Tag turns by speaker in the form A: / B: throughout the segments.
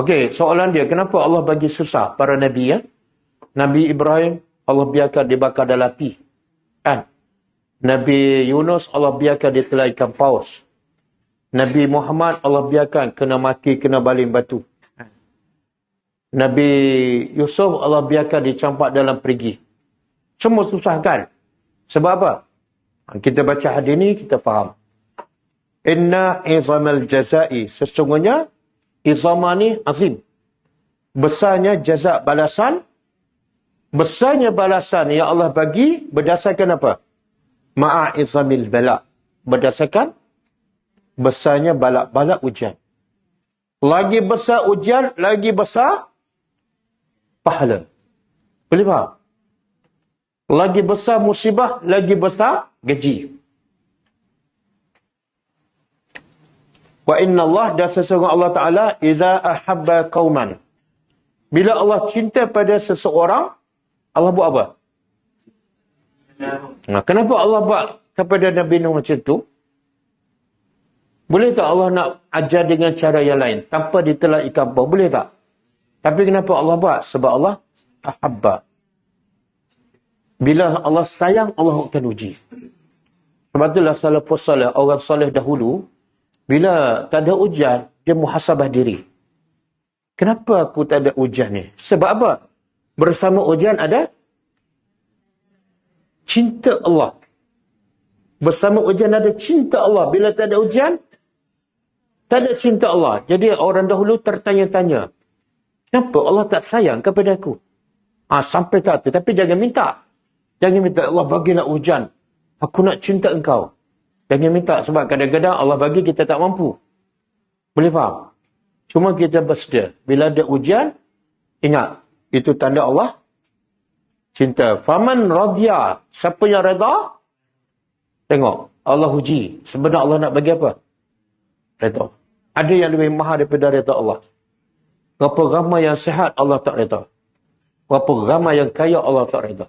A: Okey, soalan dia, kenapa Allah bagi susah para Nabi ya? Nabi Ibrahim, Allah biarkan dibakar dalam api. Kan? Nabi Yunus, Allah biarkan dia telan ikan paus. Nabi Muhammad, Allah biarkan kena mati, kena baling batu. Nabi Yusuf, Allah biarkan dicampak dalam perigi. Semua susah kan? Sebab apa? Kita baca hadis ni, kita faham. Inna izamal jazai. Sesungguhnya, izamah ni azim. Besarnya jazak balasan. Besarnya balasan yang Allah bagi berdasarkan apa? Ma'a izamil bala. Berdasarkan besarnya balak-balak ujian. Lagi besar ujian, lagi besar pahala. Boleh faham? Lagi besar musibah, lagi besar gaji. Wa inna Allah, dan sesungguhnya Allah Ta'ala, iza ahabba qauman. Bila Allah cinta pada seseorang, Allah buat apa? Nah, kenapa Allah buat kepada Nabi Nuh macam tu? Boleh tak Allah nak ajar dengan cara yang lain, tanpa ditelan ikan paus? Boleh tak? Tapi kenapa Allah buat? Sebab Allah ahabba. Bila Allah sayang, Allah akan uji. Sebab itulah salafus salih, orang salih dahulu, bila tak ada ujian, dia muhasabah diri. Kenapa aku tak ada ujian ni? Sebab apa? Bersama ujian ada cinta Allah. Bersama ujian ada cinta Allah. Bila tak ada ujian, tak ada cinta Allah. Jadi orang dahulu tertanya-tanya, kenapa Allah tak sayang kepada aku? Sampai tak tu. Tapi jangan minta. Jangan minta, Allah bagilah ujian. Aku nak cinta engkau. Jangan minta, sebab kadang-kadang Allah bagi kita tak mampu. Boleh faham? Cuma kita bersedia. Bila ada ujian, ingat, itu tanda Allah cinta. Faman radiyah. Siapa yang reda? Tengok, Allah uji. Sebenarnya Allah nak bagi apa? Reda. Ada yang lebih mahal daripada reda Allah. Berapa ramai yang sihat, Allah tak reda. Berapa ramai yang kaya, Allah tak reda.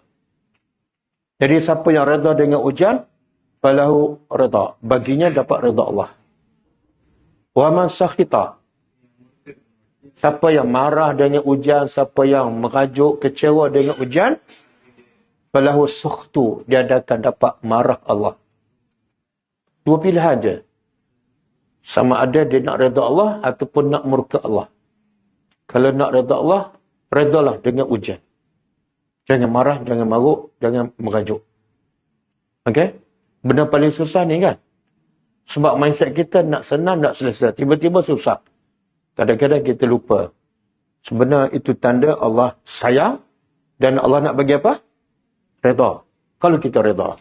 A: Jadi siapa yang reda dengan ujian, falahu reda. Baginya dapat reda Allah. Wa man sakhita. Siapa yang marah dengan ujian, siapa yang merajuk, kecewa dengan ujian, falahu sukhtu. Dia akan dapat marah Allah. Dua pilihan je. Sama ada dia nak reda Allah ataupun nak murka Allah. Kalau nak reda Allah, redalah dengan ujian. Jangan marah, jangan maruk, jangan merajuk. Okey? Benda paling susah ni kan? Sebab mindset kita nak senang, nak selesai. Tiba-tiba susah. Kadang-kadang kita lupa. Sebenarnya itu tanda Allah sayang dan Allah nak bagi apa? Reda. Kalau kita reda.